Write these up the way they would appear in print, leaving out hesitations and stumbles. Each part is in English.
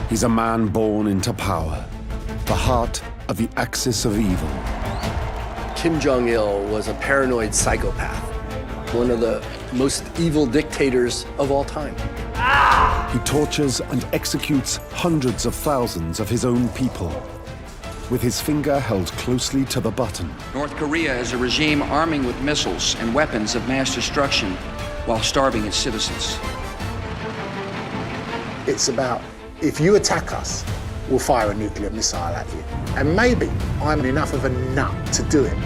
He's a man born into power, the heart of the axis of evil. Kim Jong-il was a paranoid psychopath, one of the most evil dictators of all time. He tortures and executes hundreds of thousands of his own people, with his finger held closely to the button. North Korea is a regime arming with missiles and weapons of mass destruction while starving its citizens. It's about, if you attack us, we'll fire a nuclear missile at you. And maybe I'm enough of a nut to do it.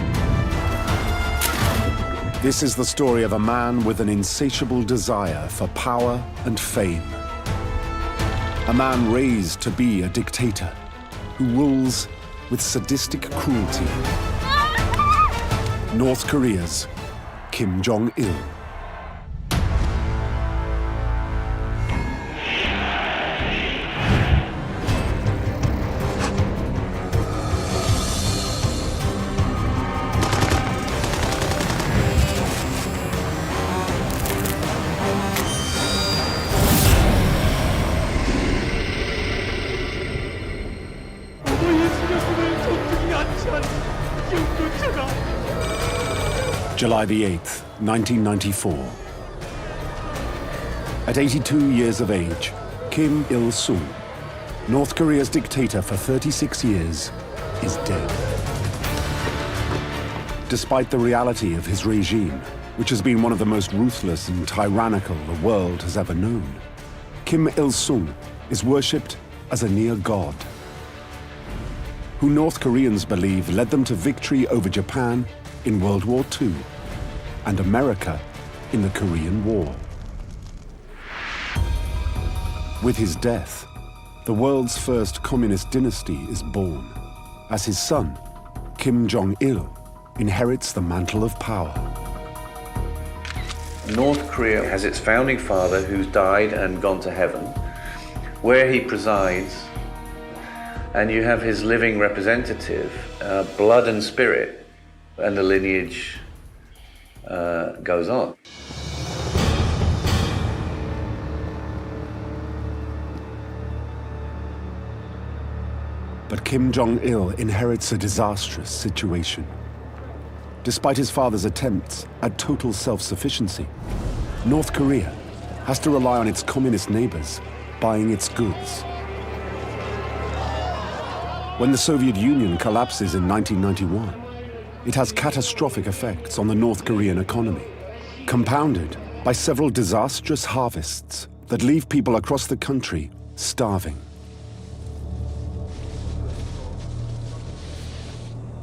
This is the story of a man with an insatiable desire for power and fame. A man raised to be a dictator who rules with sadistic cruelty. North Korea's Kim Jong-il. July the 8th, 1994. At 82 years of age, Kim Il-sung, North Korea's dictator for 36 years, is dead. Despite the reality of his regime, which has been one of the most ruthless and tyrannical the world has ever known, Kim Il-sung is worshipped as a near god, who North Koreans believe led them to victory over Japan in World War II and America in the Korean War. With his death, the world's first communist dynasty is born, as his son, Kim Jong-il, inherits the mantle of power. North Korea has its founding father who's died and gone to heaven, where he presides, and you have his living representative, blood and spirit, and the lineage goes on. But Kim Jong-il inherits a disastrous situation. Despite his father's attempts at total self-sufficiency, North Korea has to rely on its communist neighbors buying its goods. When the Soviet Union collapses in 1991, it has catastrophic effects on the North Korean economy, compounded by several disastrous harvests that leave people across the country starving.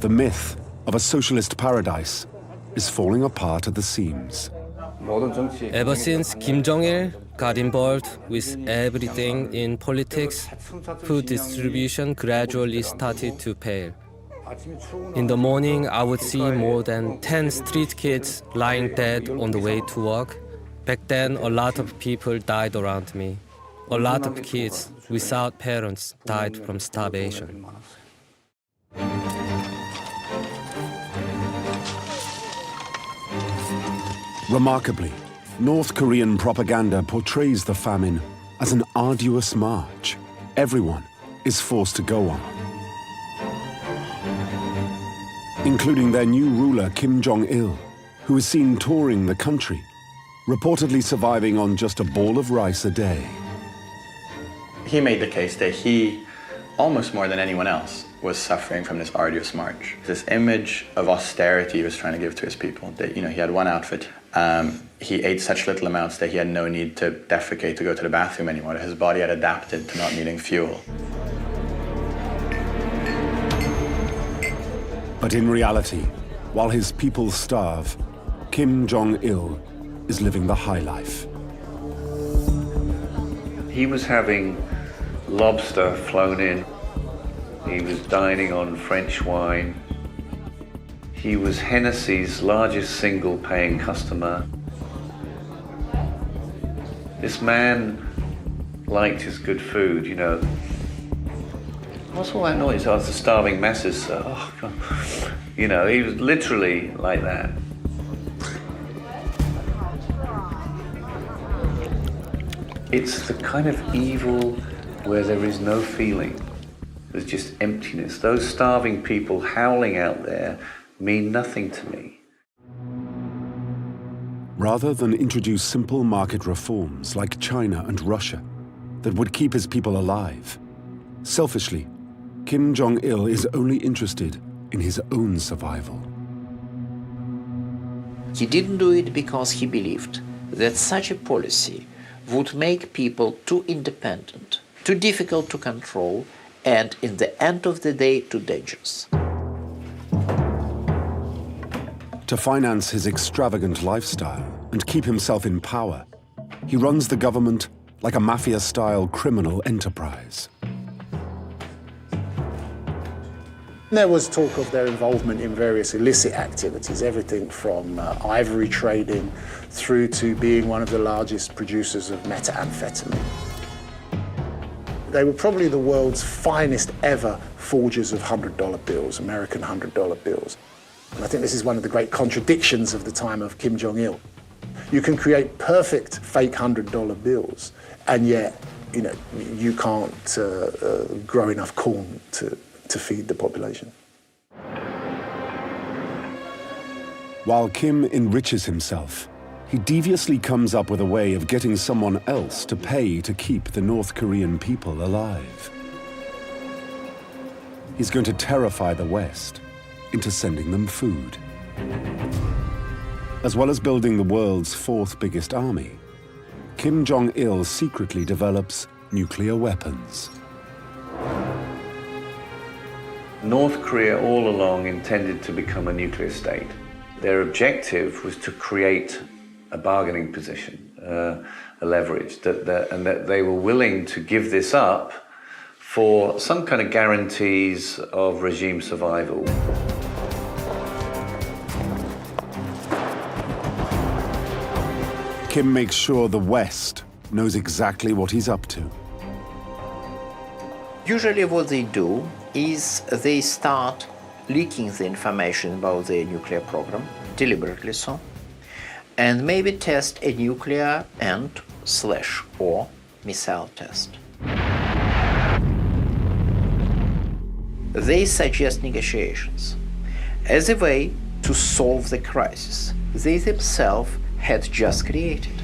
The myth of a socialist paradise is falling apart at the seams. Ever since Kim Jong-il got involved with everything in politics, food distribution gradually started to pale. In the morning, I would see more than 10 street kids lying dead on the way to work. Back then, a lot of people died around me. A lot of kids without parents died from starvation. Remarkably, North Korean propaganda portrays the famine as an arduous march everyone is forced to go on, including their new ruler Kim Jong-il, who is seen touring the country, reportedly surviving on just a bowl of rice a day. He made the case that he, almost more than anyone else, was suffering from this arduous march. This image of austerity he was trying to give to his people, that, he had one outfit. He ate such little amounts that he had no need to defecate to go to the bathroom anymore. His body had adapted to not needing fuel. But in reality, while his people starve, Kim Jong-il is living the high life. He was having lobster flown in. He was dining on French wine. He was Hennessy's largest single paying customer. This man liked his good food, What's all that noise? Oh, it's the starving masses. Oh, God. He was literally like that. It's the kind of evil where there is no feeling. There's just emptiness. Those starving people howling out there mean nothing to me. Rather than introduce simple market reforms like China and Russia that would keep his people alive, selfishly, Kim Jong-il is only interested in his own survival. He didn't do it because he believed that such a policy would make people too independent, too difficult to control, and in the end of the day, too dangerous. To finance his extravagant lifestyle and keep himself in power, he runs the government like a mafia-style criminal enterprise. There was talk of their involvement in various illicit activities, everything from ivory trading through to being one of the largest producers of methamphetamine. They were probably the world's finest ever forgers of $100 bills, American $100 bills. And I think this is one of the great contradictions of the time of Kim Jong-il. You can create perfect fake $100 bills, and yet, you can't grow enough corn to feed the population. While Kim enriches himself, he deviously comes up with a way of getting someone else to pay to keep the North Korean people alive. He's going to terrify the West into sending them food. As well as building the world's fourth biggest army, Kim Jong-il secretly develops nuclear weapons. North Korea all along intended to become a nuclear state. Their objective was to create a bargaining position, a leverage, and that they were willing to give this up for some kind of guarantees of regime survival. Kim makes sure the West knows exactly what he's up to. Usually what they do is they start leaking the information about their nuclear program, deliberately so, and maybe test a nuclear and/or missile test. They suggest negotiations as a way to solve the crisis they themselves had just created.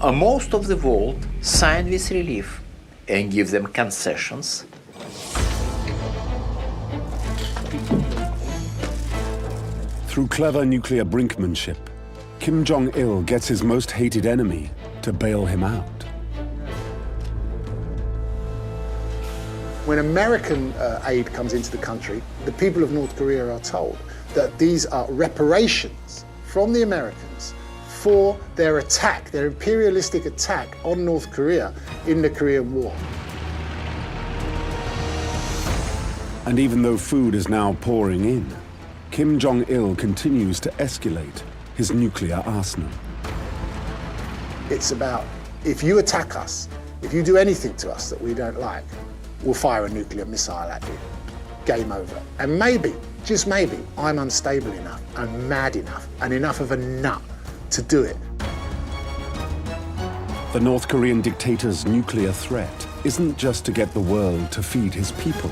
Most of the world sign with relief and give them concessions. Through clever nuclear brinkmanship, Kim Jong-il gets his most hated enemy to bail him out. When American aid comes into the country, the people of North Korea are told that these are reparations from the Americans for their attack, their imperialistic attack on North Korea in the Korean War. And even though food is now pouring in, Kim Jong-il continues to escalate his nuclear arsenal. It's about, if you attack us, if you do anything to us that we don't like, we'll fire a nuclear missile at you. Game over. And maybe, just maybe, I'm unstable enough and mad enough and enough of a nut to do it. The North Korean dictator's nuclear threat isn't just to get the world to feed his people.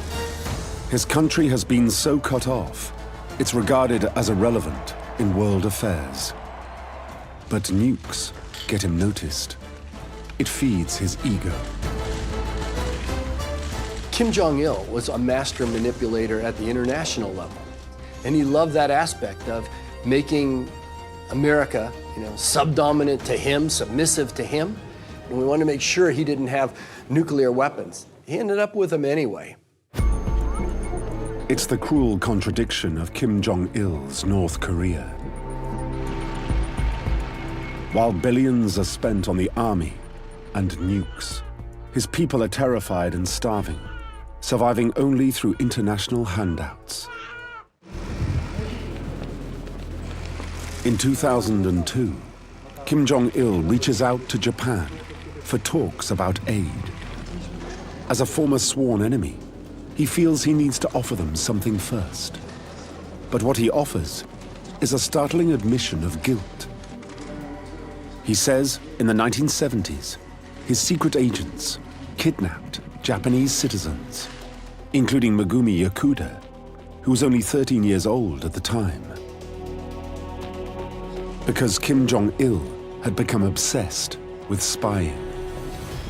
His country has been so cut off, it's regarded as irrelevant in world affairs. But nukes get him noticed. It feeds his ego. Kim Jong-il was a master manipulator at the international level. And he loved that aspect of making America, subdominant to him, submissive to him. And we wanted to make sure he didn't have nuclear weapons. He ended up with them anyway. It's the cruel contradiction of Kim Jong-il's North Korea. While billions are spent on the army and nukes, his people are terrified and starving, surviving only through international handouts. In 2002, Kim Jong-il reaches out to Japan for talks about aid. As a former sworn enemy, he feels he needs to offer them something first. But what he offers is a startling admission of guilt. He says in the 1970s, his secret agents kidnapped Japanese citizens, including Megumi Yakuda, who was only 13 years old at the time. Because Kim Jong-il had become obsessed with spying.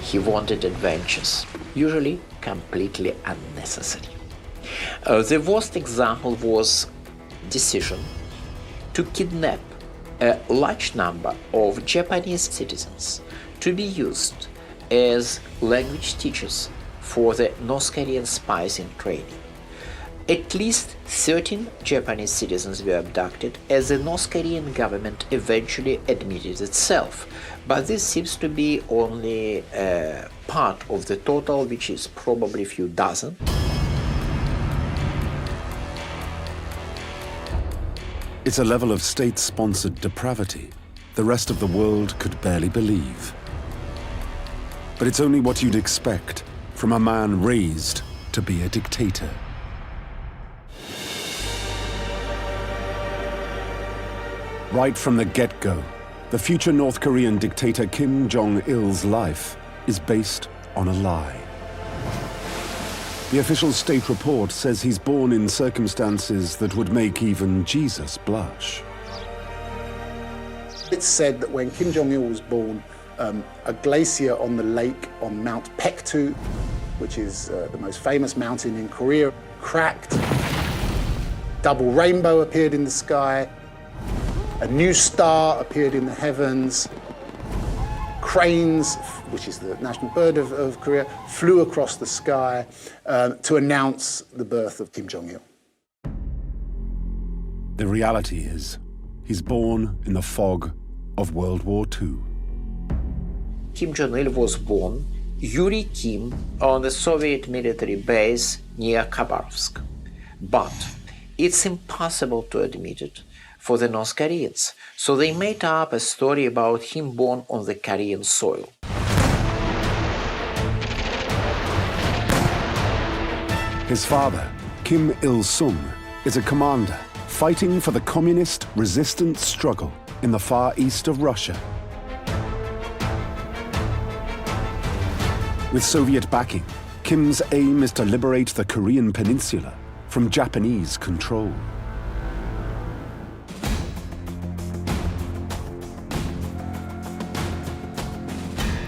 He wanted adventures, usually completely unnecessary. The worst example was decision to kidnap a large number of Japanese citizens to be used as language teachers for the North Korean spies in training. At least 13 Japanese citizens were abducted, as the North Korean government eventually admitted itself. But this seems to be only part of the total, which is probably a few dozen. It's a level of state-sponsored depravity the rest of the world could barely believe. But it's only what you'd expect from a man raised to be a dictator. Right from the get-go, the future North Korean dictator Kim Jong-il's life is based on a lie. The official state report says he's born in circumstances that would make even Jesus blush. It's said that when Kim Jong-il was born, a glacier on the lake on Mount Paektu, which is the most famous mountain in Korea, cracked. Double rainbow appeared in the sky. A new star appeared in the heavens. Cranes, which is the national bird of Korea, flew across the sky to announce the birth of Kim Jong-il. The reality is, he's born in the fog of World War II. Kim Jong-il was born Yuri Kim on the Soviet military base near Khabarovsk. But it's impossible to admit it for the North Koreans, so they made up a story about him born on the Korean soil. His father, Kim Il-sung, is a commander fighting for the communist resistance struggle in the far east of Russia. With Soviet backing, Kim's aim is to liberate the Korean peninsula from Japanese control.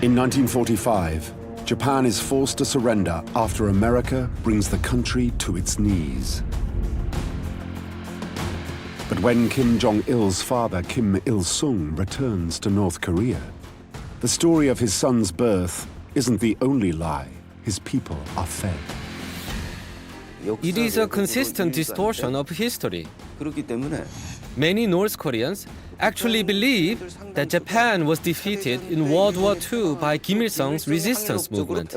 In 1945, Japan is forced to surrender after America brings the country to its knees. But when Kim Jong-il's father, Kim Il-sung, returns to North Korea, the story of his son's birth isn't the only lie his people are fed. It is a consistent distortion of history. Many North Koreans actually believe that Japan was defeated in World War II by Kim Il-sung's resistance movement.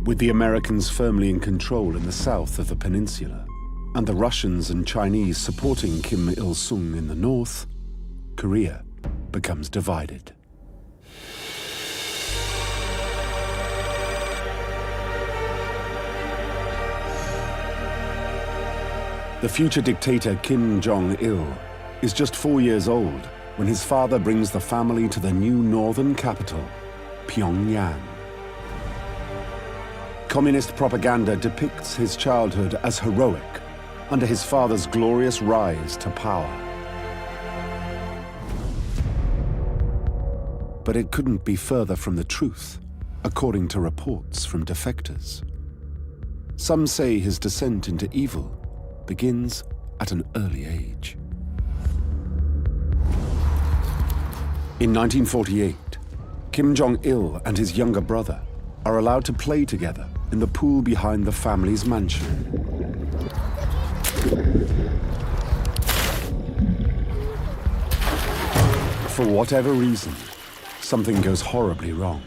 With the Americans firmly in control in the south of the peninsula, and the Russians and Chinese supporting Kim Il-sung in the north, Korea becomes divided. The future dictator Kim Jong-il is just 4 years old when his father brings the family to the new northern capital, Pyongyang. Communist propaganda depicts his childhood as heroic under his father's glorious rise to power. But it couldn't be further from the truth, according to reports from defectors. Some say his descent into evil begins at an early age. In 1948, Kim Jong-il and his younger brother are allowed to play together in the pool behind the family's mansion. For whatever reason, something goes horribly wrong.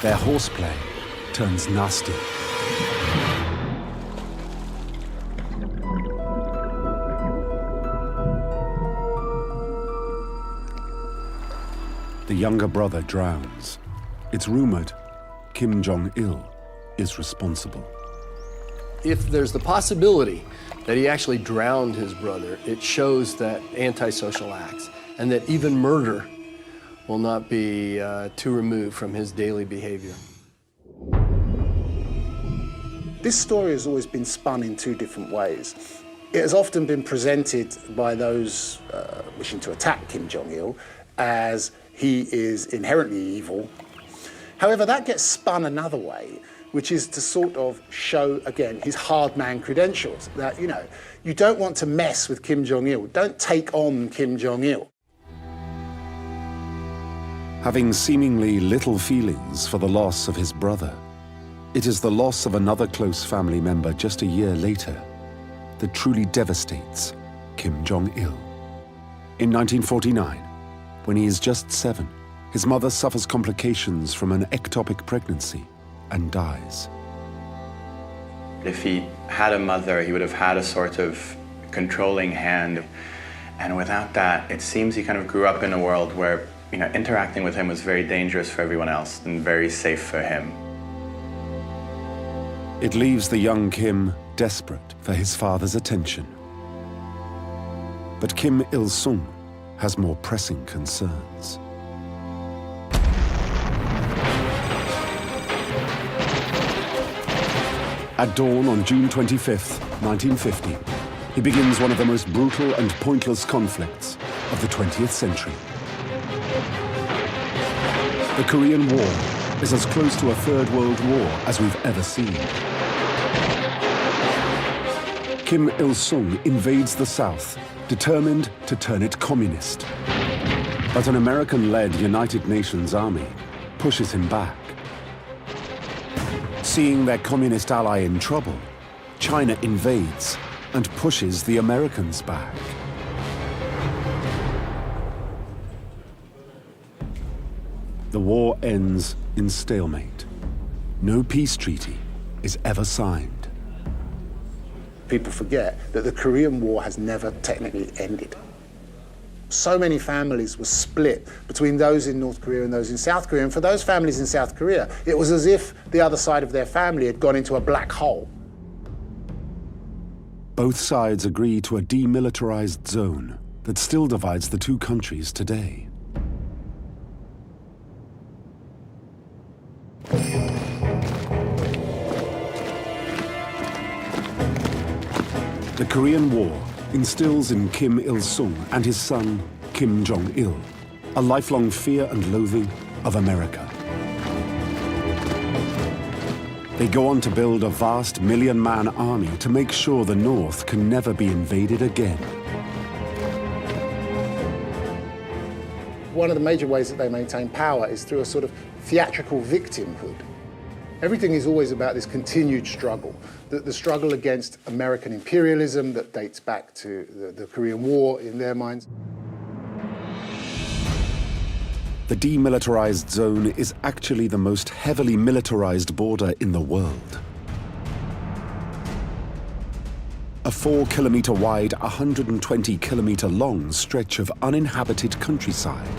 Their horseplay turns nasty. The younger brother drowns. It's rumored Kim Jong-il is responsible. If there's the possibility that he actually drowned his brother, it shows that antisocial acts and that even murder will not be too removed from his daily behavior. This story has always been spun in two different ways. It has often been presented by those wishing to attack Kim Jong-il as he is inherently evil. However, that gets spun another way, which is to sort of show, again, his hard man credentials, that, you know, you don't want to mess with Kim Jong-il, don't take on Kim Jong-il. Having seemingly little feelings for the loss of his brother, it is the loss of another close family member just a year later that truly devastates Kim Jong-il. In 1949, when he is just 7, his mother suffers complications from an ectopic pregnancy and dies. If he had a mother, he would have had a sort of controlling hand. And without that, it seems he kind of grew up in a world where, you know, interacting with him was very dangerous for everyone else and very safe for him. It leaves the young Kim desperate for his father's attention. But Kim Il-sung has more pressing concerns. At dawn on June 25th, 1950, he begins one of the most brutal and pointless conflicts of the 20th century. The Korean War is as close to a Third World War as we've ever seen. Kim Il-sung invades the South, determined to turn it communist. But an American-led United Nations army pushes him back. Seeing their communist ally in trouble, China invades and pushes the Americans back. The war ends in stalemate. No peace treaty is ever signed. People forget that the Korean War has never technically ended. So many families were split between those in North Korea and those in South Korea. And for those families in South Korea, it was as if the other side of their family had gone into a black hole. Both sides agree to a demilitarized zone that still divides the two countries today. The Korean War instills in Kim Il-sung and his son, Kim Jong-il, a lifelong fear and loathing of America. They go on to build a vast million-man army to make sure the North can never be invaded again. One of the major ways that they maintain power is through a sort of theatrical victimhood. Everything is always about this continued struggle, the struggle against American imperialism that dates back to the Korean War in their minds. The demilitarized zone is actually the most heavily militarized border in the world. A 4-kilometer wide, 120-kilometer long stretch of uninhabited countryside.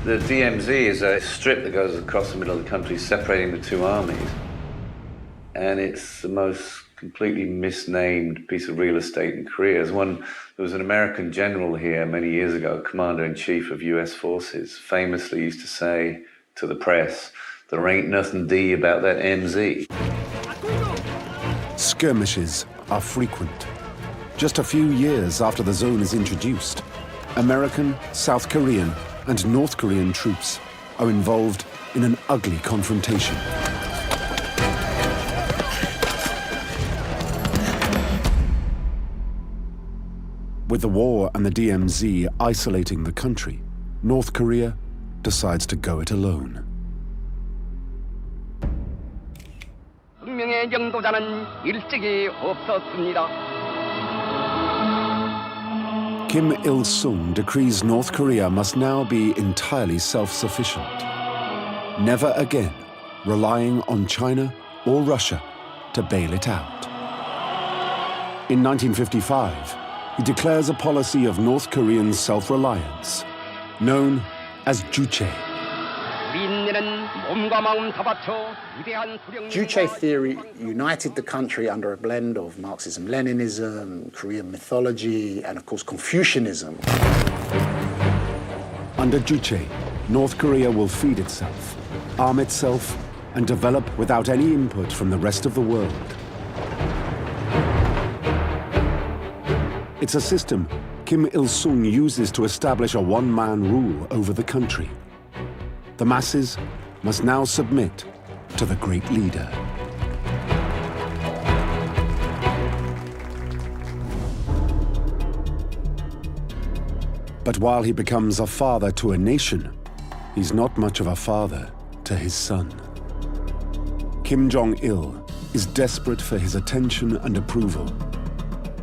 The DMZ is a strip that goes across the middle of the country, separating the two armies. And it's the most completely misnamed piece of real estate in Korea. There was an American general here many years ago, commander-in-chief of US forces, famously used to say to the press, "There ain't nothing D about that MZ." Skirmishes are frequent. Just a few years after the zone is introduced, American, South Korean, and North Korean troops are involved in an ugly confrontation. With the war and the DMZ isolating the country, North Korea decides to go it alone. 분명의 영도자는 일찍이 없었습니다. Kim Il-sung decrees North Korea must now be entirely self-sufficient, never again relying on China or Russia to bail it out. In 1955, he declares a policy of North Korean self-reliance, known as Juche. Juche theory united the country under a blend of Marxism-Leninism, Korean mythology, and of course Confucianism. Under Juche, North Korea will feed itself, arm itself, and develop without any input from the rest of the world. It's a system Kim Il-sung uses to establish a one-man rule over the country. The masses must now submit to the great leader. But while he becomes a father to a nation, he's not much of a father to his son. Kim Jong-il is desperate for his attention and approval,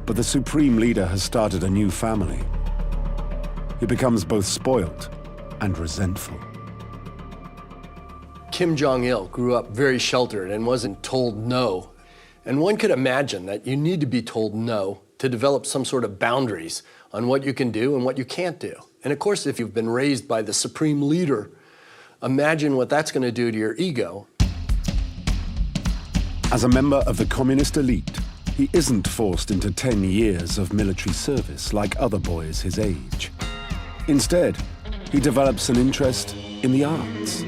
but the supreme leader has started a new family. He becomes both spoiled and resentful. Kim Jong-il grew up very sheltered and wasn't told no. And one could imagine that you need to be told no to develop some sort of boundaries on what you can do and what you can't do. And of course, if you've been raised by the supreme leader, imagine what that's going to do to your ego. As a member of the communist elite, he isn't forced into 10 years of military service like other boys his age. Instead, he develops an interest in the arts.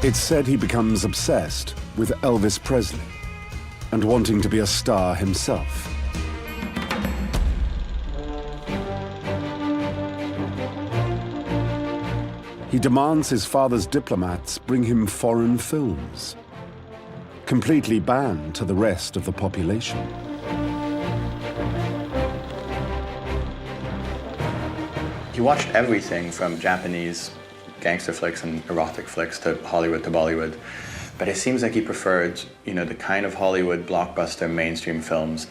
It's said he becomes obsessed with Elvis Presley and wanting to be a star himself. He demands his father's diplomats bring him foreign films, completely banned to the rest of the population. He watched everything from Japanese gangster flicks and erotic flicks to Hollywood to Bollywood. But it seems like he preferred, the kind of Hollywood blockbuster mainstream films.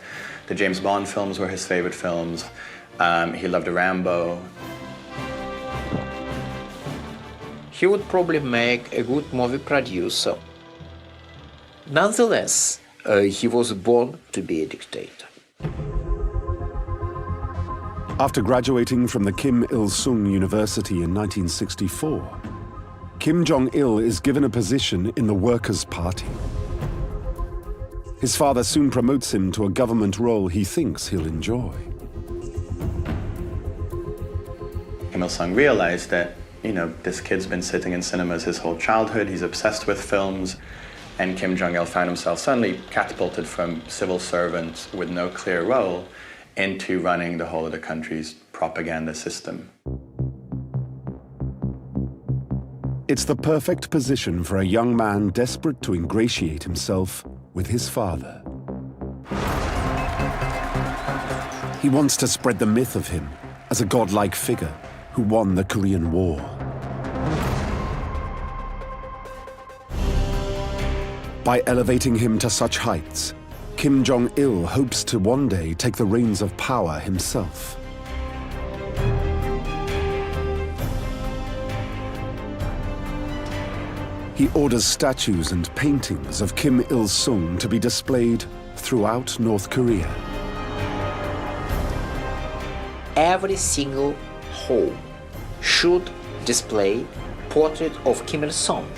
The James Bond films were his favorite films. He loved Rambo. He would probably make a good movie producer. Nonetheless, he was born to be a dictator. After graduating from the Kim Il-sung University in 1964, Kim Jong-il is given a position in the Workers' Party. His father soon promotes him to a government role he thinks he'll enjoy. Kim Il-sung realized that, this kid's been sitting in cinemas his whole childhood, he's obsessed with films, and Kim Jong-il found himself suddenly catapulted from civil servant with no clear role into running the whole of the country's propaganda system. It's the perfect position for a young man desperate to ingratiate himself with his father. He wants to spread the myth of him as a godlike figure who won the Korean War. By elevating him to such heights, Kim Jong-il hopes to one day take the reins of power himself. He orders statues and paintings of Kim Il-sung to be displayed throughout North Korea. Every single home should display portrait of Kim Il-sung,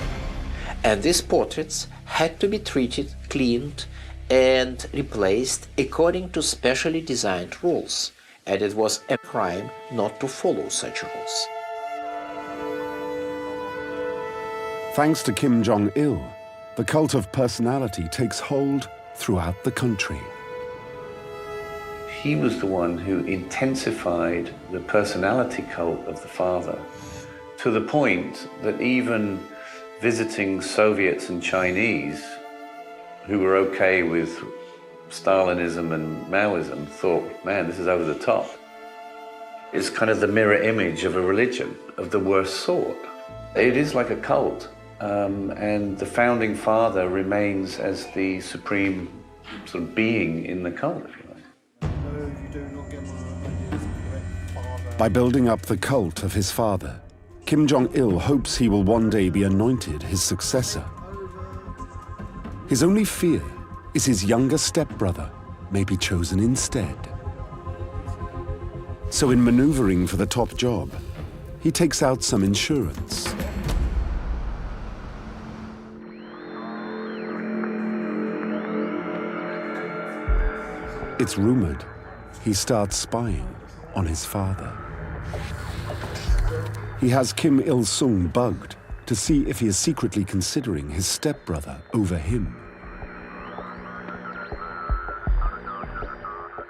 and these portraits had to be treated, cleaned, and replaced according to specially designed rules, and it was a crime not to follow such rules. Thanks to Kim Jong-il, the cult of personality takes hold throughout the country. He was the one who intensified the personality cult of the father to the point that even visiting Soviets and Chinese who were okay with Stalinism and Maoism thought, man, this is over the top. It's kind of the mirror image of a religion of the worst sort. It is like a cult. And the founding father remains as the supreme sort of being in the cult, if you like. By building up the cult of his father, Kim Jong-il hopes he will one day be anointed his successor. His only fear is his younger stepbrother may be chosen instead. So in maneuvering for the top job, he takes out some insurance. It's rumored he starts spying. on his father. He has Kim Il-sung bugged to see if he is secretly considering his stepbrother over him.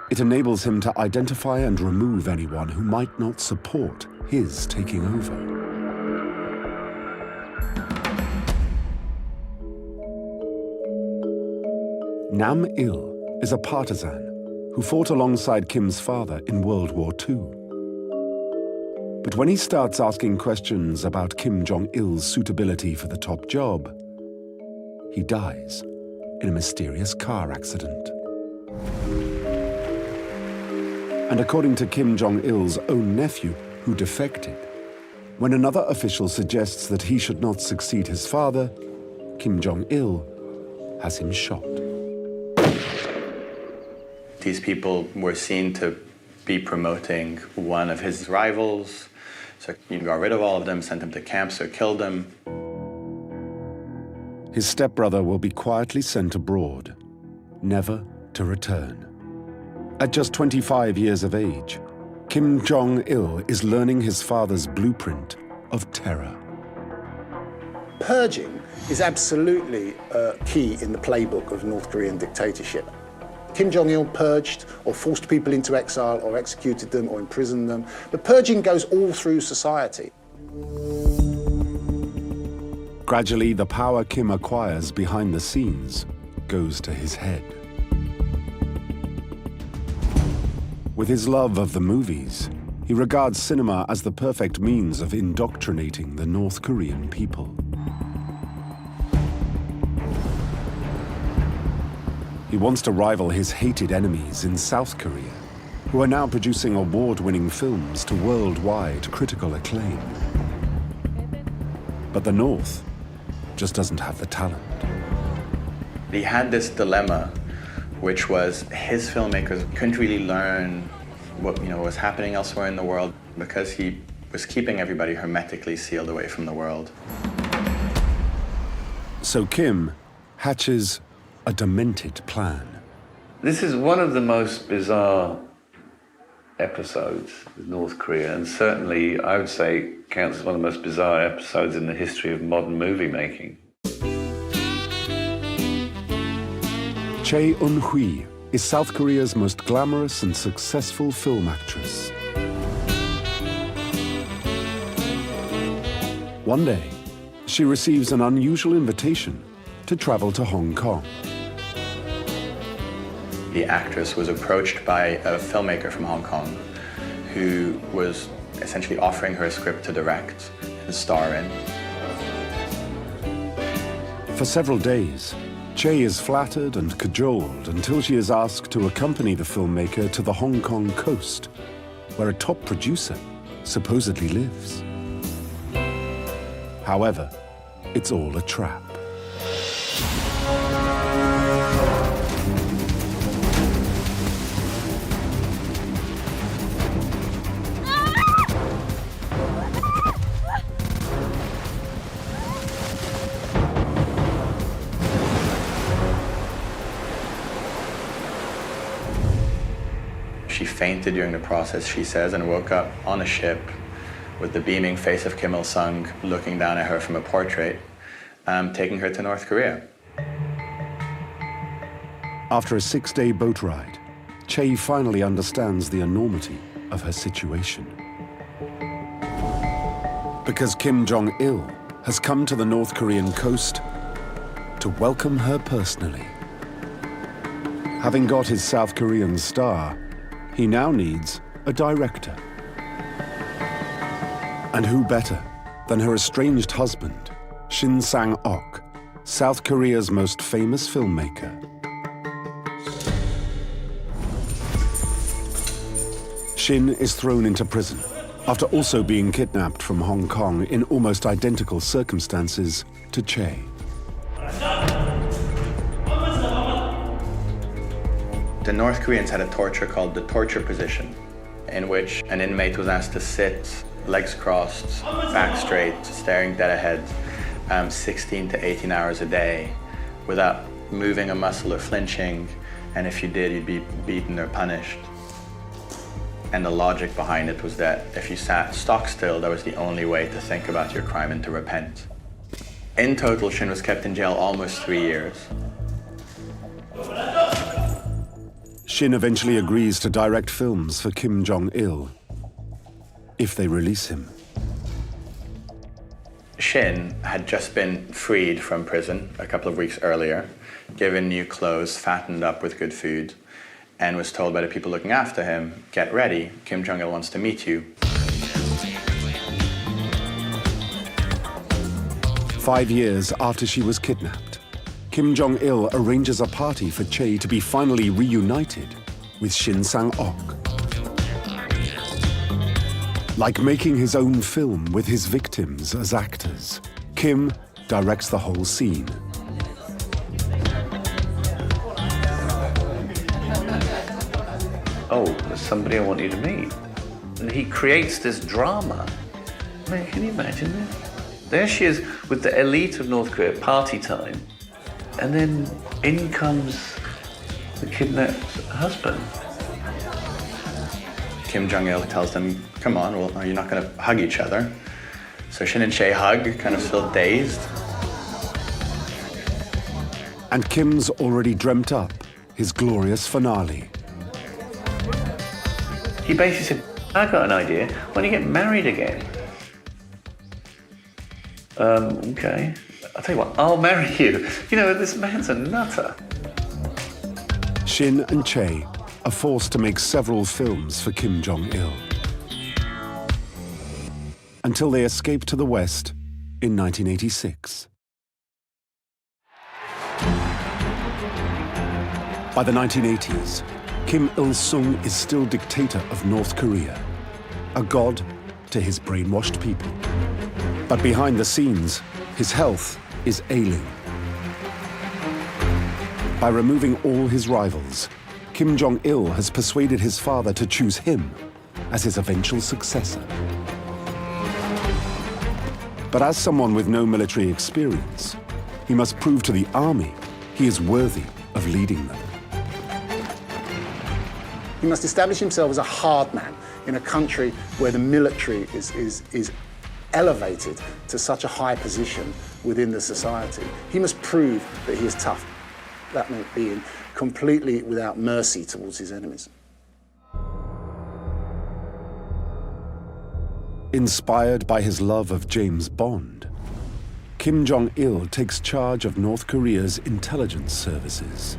It enables him to identify and remove anyone who might not support his taking over. Nam-il is a partisan who fought alongside Kim's father in World War II. But when he starts asking questions about Kim Jong-il's suitability for the top job, he dies in a mysterious car accident. And according to Kim Jong-il's own nephew, who defected, when another official suggests that he should not succeed his father, Kim Jong-il has him shot. These people were seen to be promoting one of his rivals, so he got rid of all of them, sent them to camps or killed them. His stepbrother will be quietly sent abroad, never to return. At just 25 years of age, Kim Jong-il is learning his father's blueprint of terror. Purging is absolutely key in the playbook of North Korean dictatorship. Kim Jong-il purged or forced people into exile or executed them or imprisoned them. But purging goes all through society. Gradually, the power Kim acquires behind the scenes goes to his head. With his love of the movies, he regards cinema as the perfect means of indoctrinating the North Korean people. He wants to rival his hated enemies in South Korea, who are now producing award-winning films to worldwide critical acclaim. But the North just doesn't have the talent. He had this dilemma, which was his filmmakers couldn't really learn what was happening elsewhere in the world because he was keeping everybody hermetically sealed away from the world. So Kim hatches a demented plan. This is one of the most bizarre episodes with North Korea, and certainly I would say counts as one of the most bizarre episodes in the history of modern movie making. Chae Eun-hui is South Korea's most glamorous and successful film actress. One day, she receives an unusual invitation to travel to Hong Kong. The actress was approached by a filmmaker from Hong Kong who was essentially offering her a script to direct and star in. For several days, Chae is flattered and cajoled until she is asked to accompany the filmmaker to the Hong Kong coast, where a top producer supposedly lives. However, it's all a trap. She fainted during the process, she says, and woke up on a ship with the beaming face of Kim Il-sung looking down at her from a portrait, taking her to North Korea. After a 6-day boat ride, Chae finally understands the enormity of her situation. Because Kim Jong-il has come to the North Korean coast to welcome her personally. Having got his South Korean star, he now needs a director. And who better than her estranged husband, Shin Sang-ok, South Korea's most famous filmmaker. Shin is thrown into prison after also being kidnapped from Hong Kong in almost identical circumstances to Chae. The North Koreans had a torture called the torture position, in which an inmate was asked to sit, legs crossed, back straight, staring dead ahead, 16 to 18 hours a day, without moving a muscle or flinching, and if you did, you'd be beaten or punished. And the logic behind it was that if you sat stock still, that was the only way to think about your crime and to repent. In total, Shin was kept in jail almost 3 years. Shin eventually agrees to direct films for Kim Jong-il, if they release him. Shin had just been freed from prison a couple of weeks earlier, given new clothes, fattened up with good food, and was told by the people looking after him, get ready, Kim Jong-il wants to meet you. 5 years after she was kidnapped, Kim Jong-il arranges a party for Che to be finally reunited with Shin Sang-ok. Like making his own film with his victims as actors, Kim directs the whole scene. Oh, there's somebody I want you to meet. And he creates this drama. Man, can you imagine this? There she is with the elite of North Korea, party time, and then in comes the kidnapped husband. Kim Jong-il tells them, come on, well, are you not going to hug each other? So Shin and Che hug, kind of feel dazed. And Kim's already dreamt up his glorious finale. He basically said, I got an idea, why don't you get married again? Okay. I'll tell you what, I'll marry you. You know, this man's a nutter. Shin and Che are forced to make several films for Kim Jong-il, until they escape to the West in 1986. By the 1980s, Kim Il-sung is still dictator of North Korea, a god to his brainwashed people. But behind the scenes, his health is ailing. By removing all his rivals, Kim Jong-il has persuaded his father to choose him as his eventual successor. But as someone with no military experience, he must prove to the army he is worthy of leading them. He must establish himself as a hard man in a country where the military is elevated to such a high position within the society. He must prove that he is tough. That meant being completely without mercy towards his enemies. Inspired by his love of James Bond, Kim Jong-il takes charge of North Korea's intelligence services.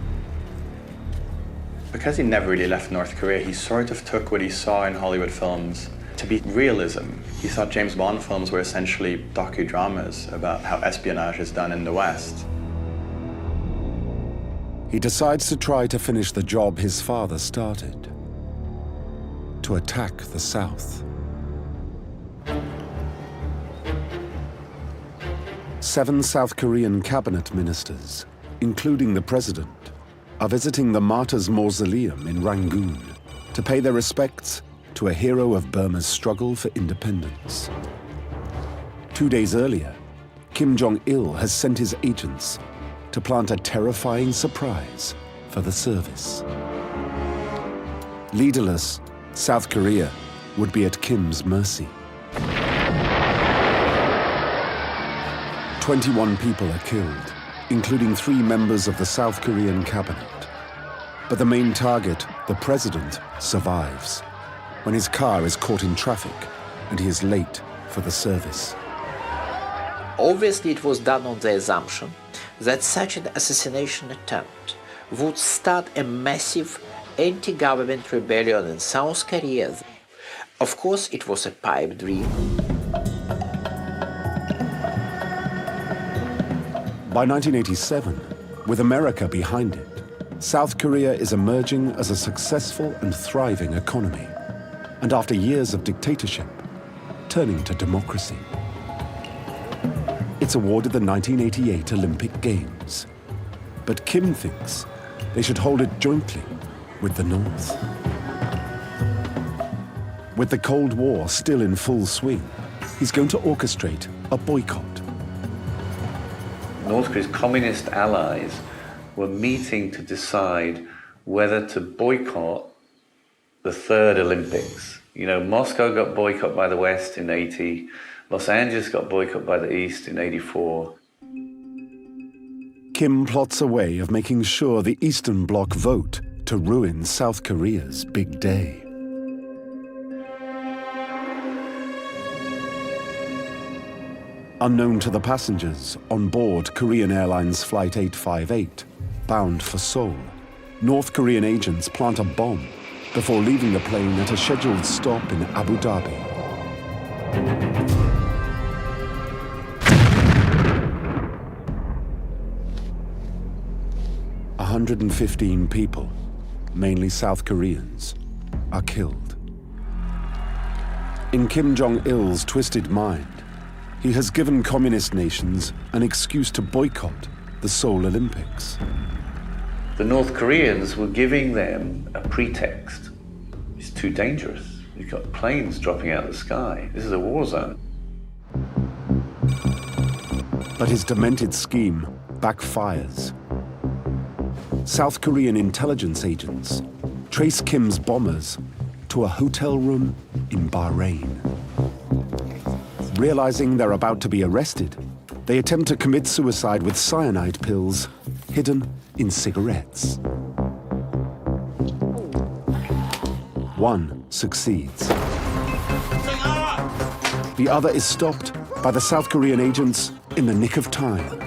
Because he never really left North Korea, he sort of took what he saw in Hollywood films to be realism. He thought James Bond films were essentially docudramas about how espionage is done in the West. He decides to try to finish the job his father started, to attack the South. 7 South Korean cabinet ministers, including the president, are visiting the Martyrs' Mausoleum in Rangoon to pay their respects to a hero of Burma's struggle for independence. 2 days earlier, Kim Jong-il has sent his agents to plant a terrifying surprise for the service. Leaderless, South Korea would be at Kim's mercy. 21 people are killed, including 3 members of the South Korean cabinet. But the main target, the president, survives when his car is caught in traffic and he is late for the service. Obviously, it was done on the assumption that such an assassination attempt would start a massive anti-government rebellion in South Korea. Of course, it was a pipe dream. By 1987, with America behind it, South Korea is emerging as a successful and thriving economy, and after years of dictatorship, turning to democracy. It's awarded the 1988 Olympic Games, but Kim thinks they should hold it jointly with the North. With the Cold War still in full swing, he's going to orchestrate a boycott. North Korea's communist allies were meeting to decide whether to boycott the third Olympics. You know, Moscow got boycotted by the West in 80, Los Angeles got boycotted by the East in 84. Kim plots a way of making sure the Eastern Bloc vote to ruin South Korea's big day. Unknown to the passengers on board Korean Airlines Flight 858, bound for Seoul, North Korean agents plant a bomb before leaving the plane at a scheduled stop in Abu Dhabi. A 115 people, mainly South Koreans, are killed. In Kim Jong-il's twisted mind, he has given communist nations an excuse to boycott the Seoul Olympics. The North Koreans were giving them a pretext. It's too dangerous. You've got planes dropping out of the sky. This is a war zone. But his demented scheme backfires. South Korean intelligence agents trace Kim's bombers to a hotel room in Bahrain. Realizing they're about to be arrested, they attempt to commit suicide with cyanide pills hidden in cigarettes. One succeeds. The other is stopped by the South Korean agents in the nick of time.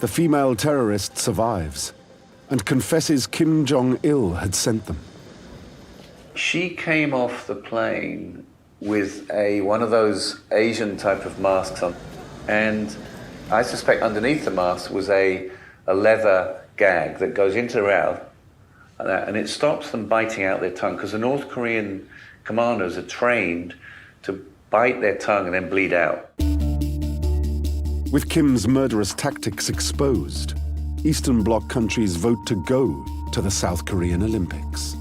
The female terrorist survives and confesses Kim Jong-il had sent them. She came off the plane with one of those Asian type of masks on, and I suspect underneath the mask was a leather gag that goes into her mouth, and it stops them biting out their tongue, because the North Korean commandos are trained to bite their tongue and then bleed out. With Kim's murderous tactics exposed, Eastern Bloc countries vote to go to the South Korean Olympics.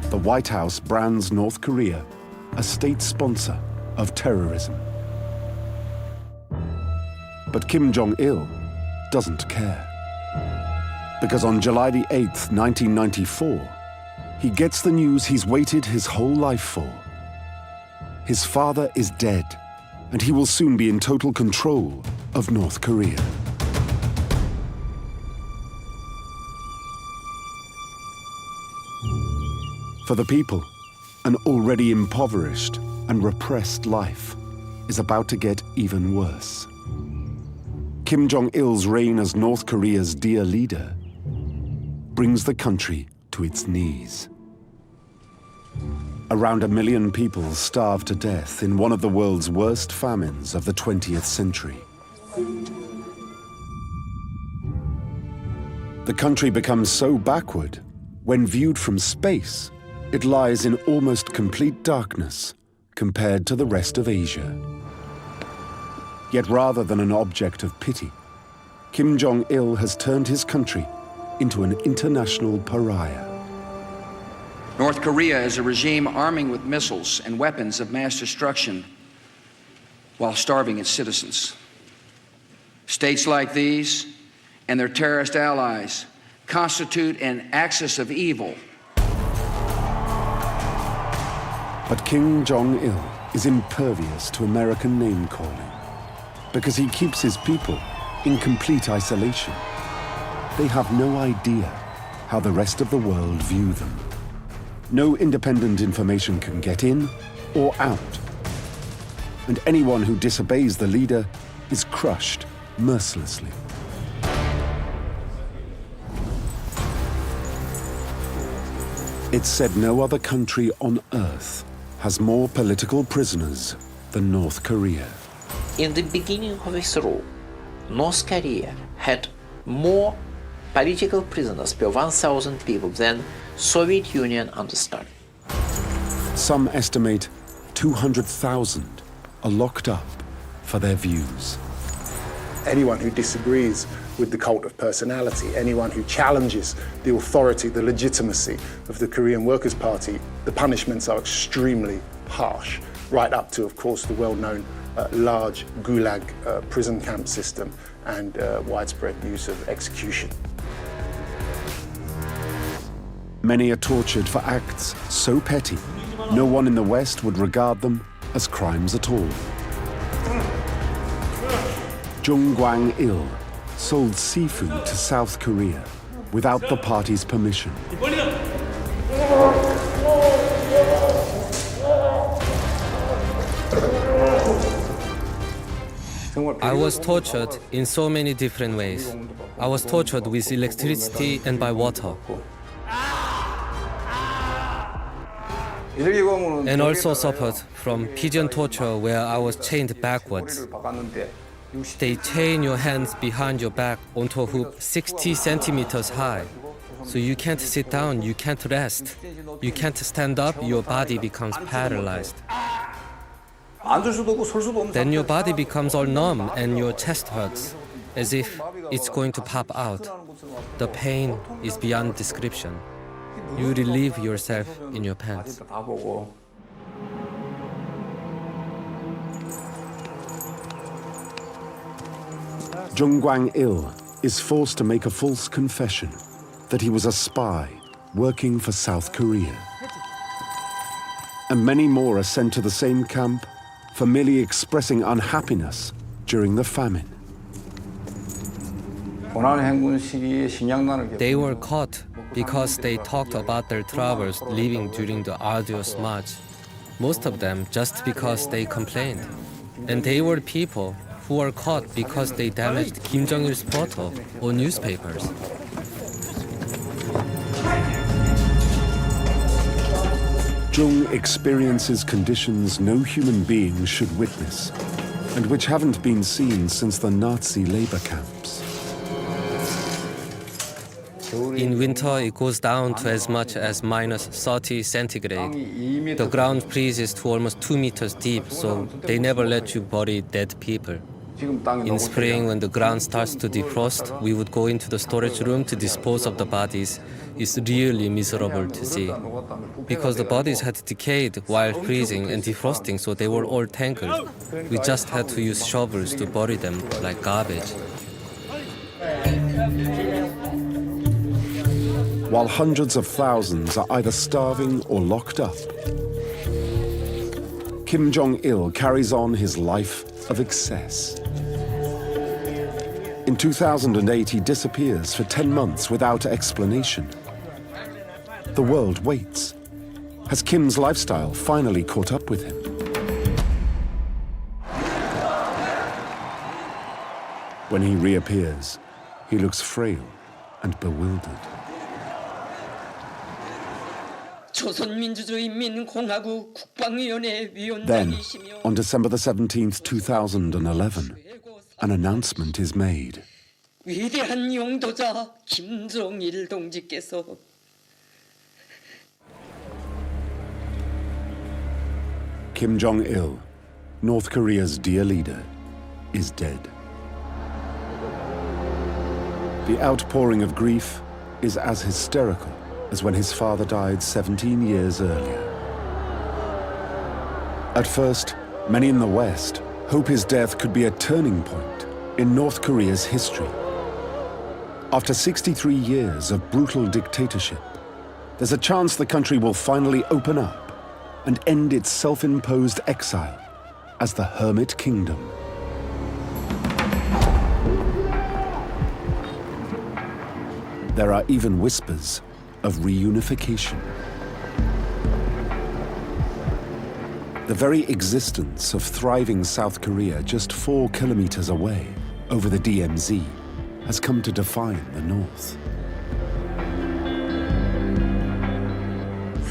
The White House brands North Korea a state sponsor of terrorism. But Kim Jong-il doesn't care. Because on July the 8th, 1994, he gets the news he's waited his whole life for. His father is dead, and he will soon be in total control of North Korea. For the people, an already impoverished and repressed life is about to get even worse. Kim Jong-il's reign as North Korea's dear leader brings the country to its knees. Around 1 million people starve to death in one of the world's worst famines of the 20th century. The country becomes so backward, when viewed from space, it lies in almost complete darkness compared to the rest of Asia. Yet rather than an object of pity, Kim Jong-il has turned his country into an international pariah. North Korea is a regime arming with missiles and weapons of mass destruction while starving its citizens. States like these and their terrorist allies constitute an axis of evil. But Kim Jong-il is impervious to American name-calling because he keeps his people in complete isolation. They have no idea how the rest of the world view them. No independent information can get in or out. And anyone who disobeys the leader is crushed mercilessly. It's said no other country on earth has more political prisoners than North Korea. In the beginning of its rule, North Korea had more political prisoners per 1,000 people than Soviet Union under Stalin. Some estimate 200,000 are locked up for their views. Anyone who disagrees with the cult of personality, anyone who challenges the authority, the legitimacy of the Korean Workers' Party, the punishments are extremely harsh, right up to, of course, the well-known large gulag prison camp system and widespread use of execution. Many are tortured for acts so petty, no one in the West would regard them as crimes at all. Jung Kwang-il sold seafood to South Korea without the party's permission. I was tortured in so many different ways. I was tortured with electricity and by water. And also suffered from pigeon torture where I was chained backwards. They chain your hands behind your back onto a hoop 60 centimeters high. So you can't sit down, you can't rest. You can't stand up, your body becomes paralyzed. Then your body becomes all numb and your chest hurts, as if it's going to pop out. The pain is beyond description. You relieve yourself in your pants. Jung Kwang-il is forced to make a false confession that he was a spy working for South Korea. And many more are sent to the same camp for merely expressing unhappiness during the famine. They were caught because they talked about their troubles living during the arduous march. Most of them just because they complained. And they were people who were caught because they damaged Kim Jong-il's photo or newspapers. Jung experiences conditions no human being should witness, and which haven't been seen since the Nazi labor camps. In winter, it goes down to as much as minus 30 centigrade. The ground freezes to almost 2 meters deep, so they never let you bury dead people. In spring, when the ground starts to defrost, we would go into the storage room to dispose of the bodies. It's really miserable to see. Because the bodies had decayed while freezing and defrosting, so they were all tangled. We just had to use shovels to bury them like garbage. While hundreds of thousands are either starving or locked up, Kim Jong-il carries on his life of excess. In 2008, he disappears for 10 months without explanation. The world waits. Has Kim's lifestyle finally caught up with him? When he reappears, he looks frail and bewildered. Then, on December the 17th, 2011, an announcement is made. 위대한 용도자 김정일 동지께서 Kim Jong-il, North Korea's dear leader, is dead. The outpouring of grief is as hysterical as when his father died 17 years earlier. At first, many in the West hope his death could be a turning point in North Korea's history. After 63 years of brutal dictatorship, there's a chance the country will finally open up and end its self-imposed exile as the Hermit Kingdom. There are even whispers of reunification. The very existence of thriving South Korea just 4 kilometers away, over the DMZ, has come to define the North.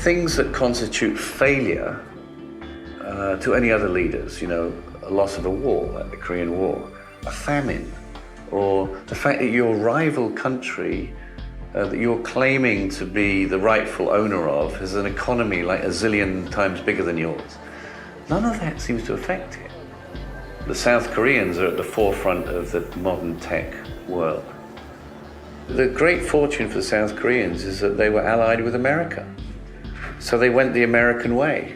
Things that constitute failure to any other leaders, you know, a loss of a war, like the Korean War, a famine, or the fact that your rival country that you're claiming to be the rightful owner of has an economy like a zillion times bigger than yours. None of that seems to affect it. The South Koreans are at the forefront of the modern tech world. The great fortune for the South Koreans is that they were allied with America. So they went the American way.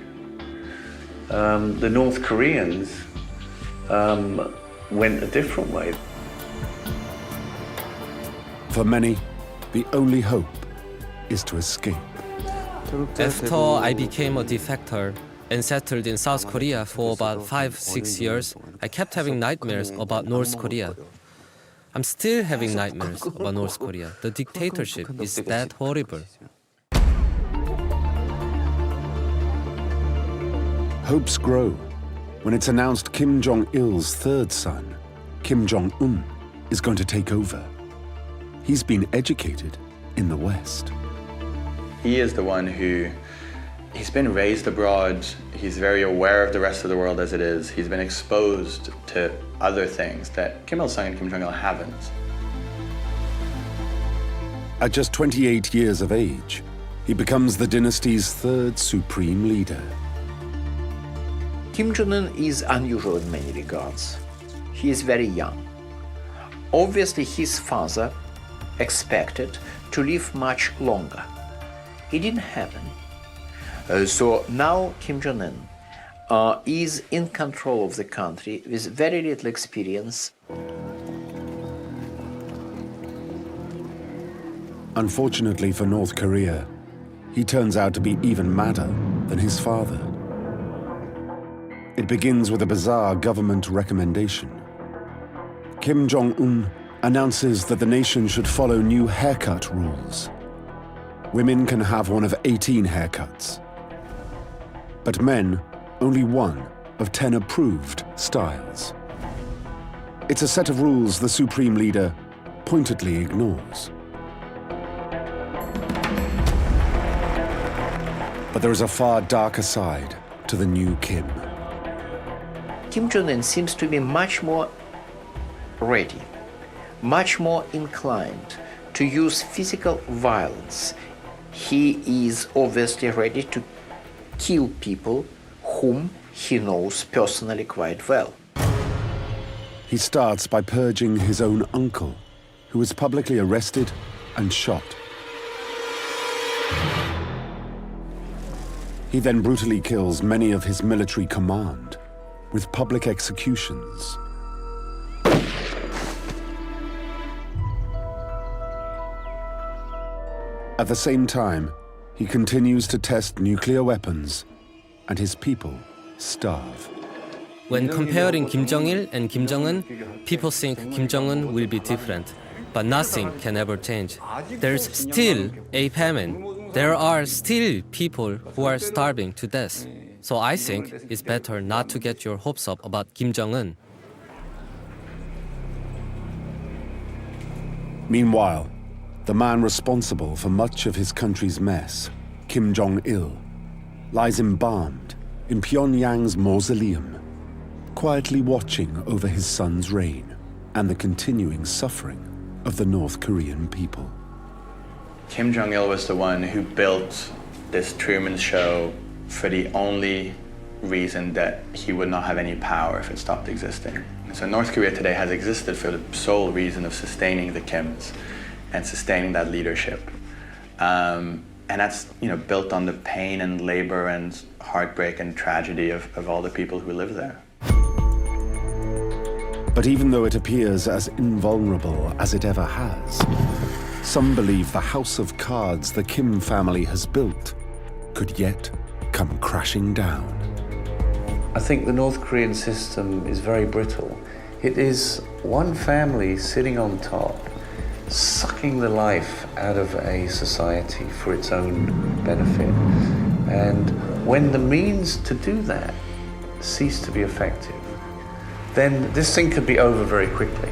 The North Koreans went a different way. For many, the only hope is to escape. After I became a defector and settled in South Korea for about 5-6 years, I kept having nightmares about North Korea. I'm still having nightmares about North Korea. The dictatorship is that horrible. Hopes grow when it's announced Kim Jong-il's third son, Kim Jong-un, is going to take over. He's been educated in the West. He is the one he's been raised abroad. He's very aware of the rest of the world as it is. He's been exposed to other things that Kim Il-sung and Kim Jong-il haven't. At just 28 years of age, he becomes the dynasty's third supreme leader. Kim Jong-un is unusual in many regards. He is very young. Obviously, his father expected to live much longer. It didn't happen. So now Kim Jong-un is in control of the country with very little experience. Unfortunately for North Korea, he turns out to be even madder than his father. It begins with a bizarre government recommendation. Kim Jong-un announces that the nation should follow new haircut rules. Women can have one of 18 haircuts, but men only one of 10 approved styles. It's a set of rules the supreme leader pointedly ignores. But there is a far darker side to the new Kim. Kim Jong-un seems to be much more ready, much more inclined to use physical violence. He is obviously ready to kill people whom he knows personally quite well. He starts by purging his own uncle, who was publicly arrested and shot. He then brutally kills many of his military command with public executions. At the same time, he continues to test nuclear weapons, and his people starve. When comparing Kim Jong-il and Kim Jong-un, people think Kim Jong-un will be different, but nothing can ever change. There's still a famine. There are still people who are starving to death. So I think it's better not to get your hopes up about Kim Jong-un. Meanwhile, the man responsible for much of his country's mess, Kim Jong-il, lies embalmed in Pyongyang's mausoleum, quietly watching over his son's reign and the continuing suffering of the North Korean people. Kim Jong-il was the one who built this Truman Show for the only reason that he would not have any power if it stopped existing. So North Korea today has existed for the sole reason of sustaining the Kims and sustaining that leadership. And that's built on the pain and labor and heartbreak and tragedy of all the people who live there. But even though it appears as invulnerable as it ever has, some believe the house of cards the Kim family has built could yet come crashing down. I think the North Korean system is very brittle. It is one family sitting on top, sucking the life out of a society for its own benefit. And when the means to do that cease to be effective, then this thing could be over very quickly.